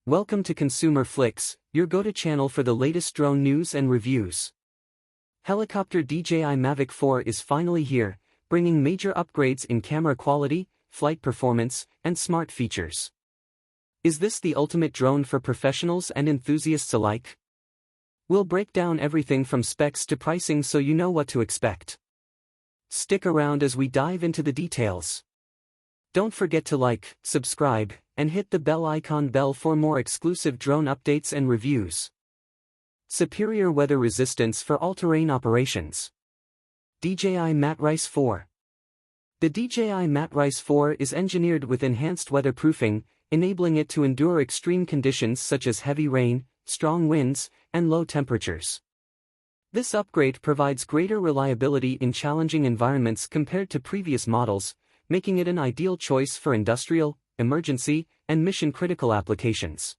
Welcome to Consumer Flix, your go-to channel for the latest drone news and reviews. Helicopter DJI Mavic 4 is finally here, bringing major upgrades in camera quality, flight performance, and smart features. Is this the ultimate drone for professionals and enthusiasts alike? We'll break down everything from specs to pricing so you know what to expect. Stick around as we dive into the details. Don't forget to like, subscribe, and hit the bell icon for more exclusive drone updates and reviews. Superior weather resistance for all-terrain operations. DJI Matrice 4. The DJI Matrice 4 is engineered with enhanced weatherproofing, enabling it to endure extreme conditions such as heavy rain, strong winds, and low temperatures. This upgrade provides greater reliability in challenging environments compared to previous models, making it an ideal choice for industrial, emergency, and mission-critical applications.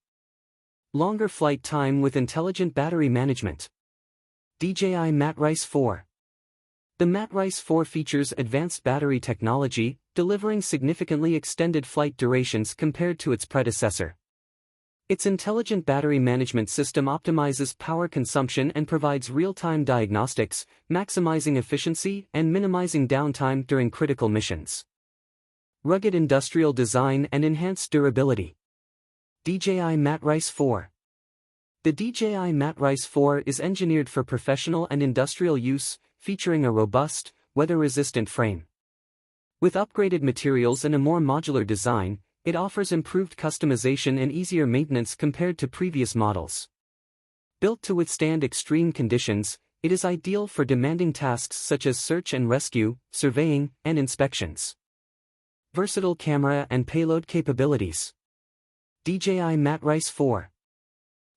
Longer flight time with intelligent battery management. DJI Matrice 4. The Matrice 4 features advanced battery technology, delivering significantly extended flight durations compared to its predecessor. Its intelligent battery management system optimizes power consumption and provides real-time diagnostics, maximizing efficiency and minimizing downtime during critical missions. Rugged industrial design and enhanced durability. DJI Matrice 4. The DJI Matrice 4 is engineered for professional and industrial use, featuring a robust, weather-resistant frame. With upgraded materials and a more modular design, it offers improved customization and easier maintenance compared to previous models. Built to withstand extreme conditions, it is ideal for demanding tasks such as search and rescue, surveying, and inspections. Versatile camera and payload capabilities. DJI Matrice 4.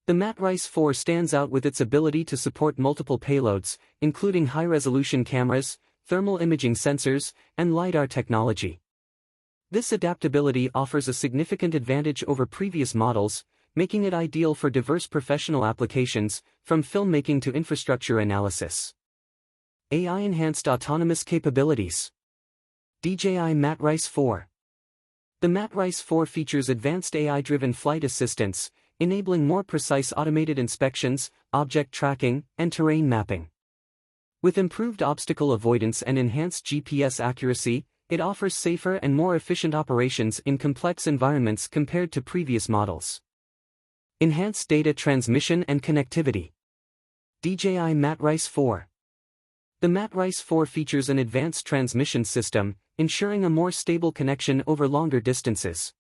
The Matrice 4 stands out with its ability to support multiple payloads, including high-resolution cameras, thermal imaging sensors, and LiDAR technology. This adaptability offers a significant advantage over previous models, making it ideal for diverse professional applications, from filmmaking to infrastructure analysis. AI-enhanced autonomous capabilities. DJI Matrice 4. The Matrice 4 features advanced AI-driven flight assistance, enabling more precise automated inspections, object tracking, and terrain mapping. With improved obstacle avoidance and enhanced GPS accuracy, it offers safer and more efficient operations in complex environments compared to previous models. Enhanced data transmission and connectivity. DJI Matrice 4. The Matrice 4 features an advanced transmission system, ensuring a more stable connection over longer distances.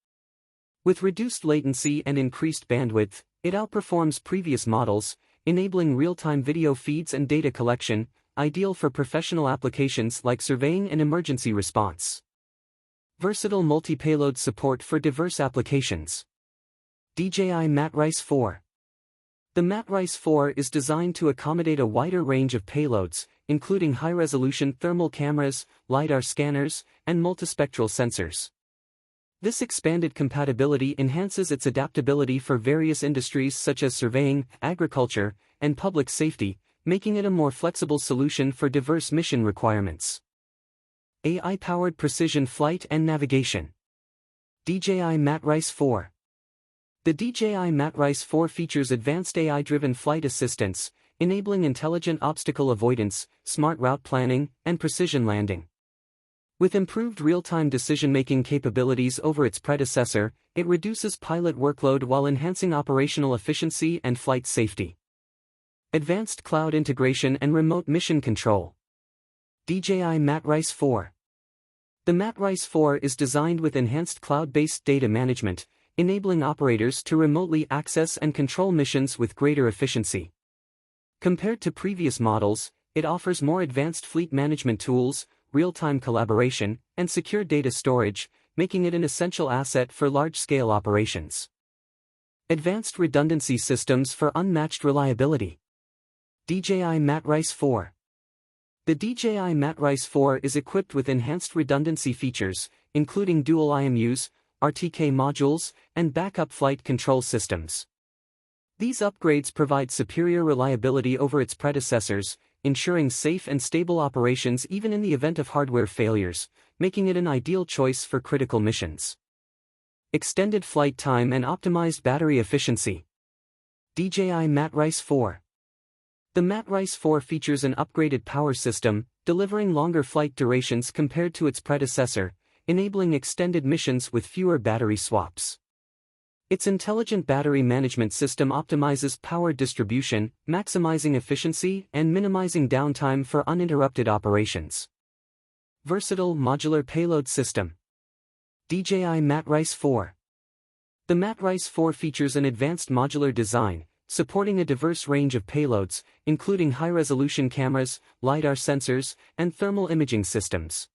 With reduced latency and increased bandwidth, it outperforms previous models, enabling real-time video feeds and data collection, ideal for professional applications like surveying and emergency response. Versatile multi-payload support for diverse applications. DJI Matrice 4. The Matrice 4 is designed to accommodate a wider range of payloads, including high-resolution thermal cameras, LiDAR scanners, and multispectral sensors. This expanded compatibility enhances its adaptability for various industries such as surveying, agriculture, and public safety, making it a more flexible solution for diverse mission requirements. AI-powered precision flight and navigation. DJI Matrice 4. The DJI Matrice 4 features advanced AI-driven flight assistance, enabling intelligent obstacle avoidance, smart route planning, and precision landing. With improved real-time decision-making capabilities over its predecessor, it reduces pilot workload while enhancing operational efficiency and flight safety. Advanced cloud integration and remote mission control. DJI Matrice 4. The Matrice 4 is designed with enhanced cloud-based data management, enabling operators to remotely access and control missions with greater efficiency. Compared to previous models, it offers more advanced fleet management tools, real-time collaboration, and secure data storage, making it an essential asset for large-scale operations. Advanced redundancy systems for unmatched reliability. DJI Matrice 4. The DJI Matrice 4 is equipped with enhanced redundancy features, including dual IMUs, RTK modules, and backup flight control systems. These upgrades provide superior reliability over its predecessors, ensuring safe and stable operations even in the event of hardware failures, making it an ideal choice for critical missions. Extended flight time and optimized battery efficiency. DJI Matrice 4. The Matrice 4 features an upgraded power system, delivering longer flight durations compared to its predecessor, enabling extended missions with fewer battery swaps. Its intelligent battery management system optimizes power distribution, maximizing efficiency and minimizing downtime for uninterrupted operations. Versatile modular payload system. DJI Matrice 4. The Matrice 4 features an advanced modular design, supporting a diverse range of payloads, including high-resolution cameras, LiDAR sensors, and thermal imaging systems.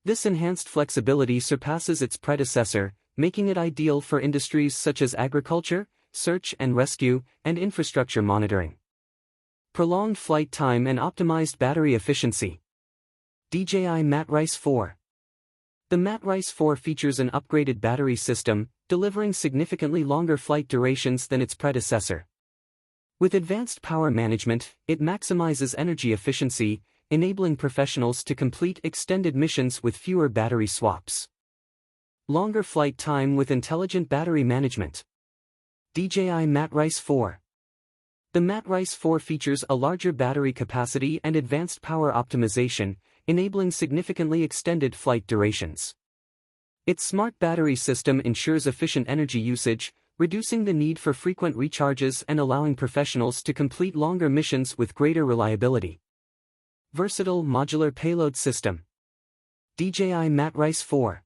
This enhanced flexibility surpasses its predecessor, making it ideal for industries such as agriculture, search and rescue, and infrastructure monitoring. Prolonged flight time and optimized battery efficiency. DJI Matrice 4. The Matrice 4 features an upgraded battery system, delivering significantly longer flight durations than its predecessor. With advanced power management, it maximizes energy efficiency, enabling professionals to complete extended missions with fewer battery swaps. Longer flight time with intelligent battery management. DJI Matrice 4. The Matrice 4 features a larger battery capacity and advanced power optimization, enabling significantly extended flight durations. Its smart battery system ensures efficient energy usage, reducing the need for frequent recharges and allowing professionals to complete longer missions with greater reliability. Versatile modular payload system. DJI Matrice 4.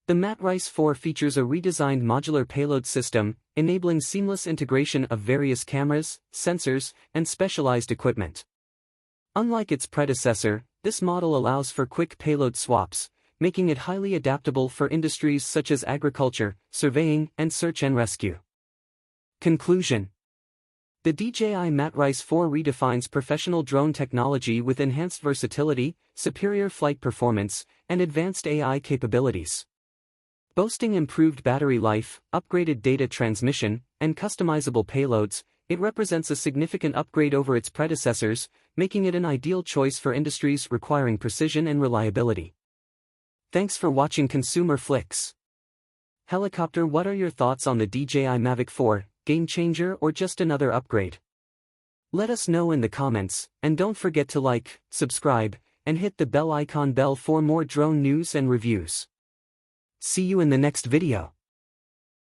The Matrice 4 features a redesigned modular payload system, enabling seamless integration of various cameras, sensors, and specialized equipment. Unlike its predecessor, this model allows for quick payload swaps, making it highly adaptable for industries such as agriculture, surveying, and search and rescue. Conclusion. The DJI Matrice 4 redefines professional drone technology with enhanced versatility, superior flight performance, and advanced AI capabilities. Boasting improved battery life, upgraded data transmission, and customizable payloads, it represents a significant upgrade over its predecessors, making it an ideal choice for industries requiring precision and reliability. Thanks for watching Consumer Flix. Helicopter, what are your thoughts on the DJI Mavic 4, game changer or just another upgrade? Let us know in the comments, and don't forget to like, subscribe, and hit the bell icon for more drone news and reviews. See you in the next video.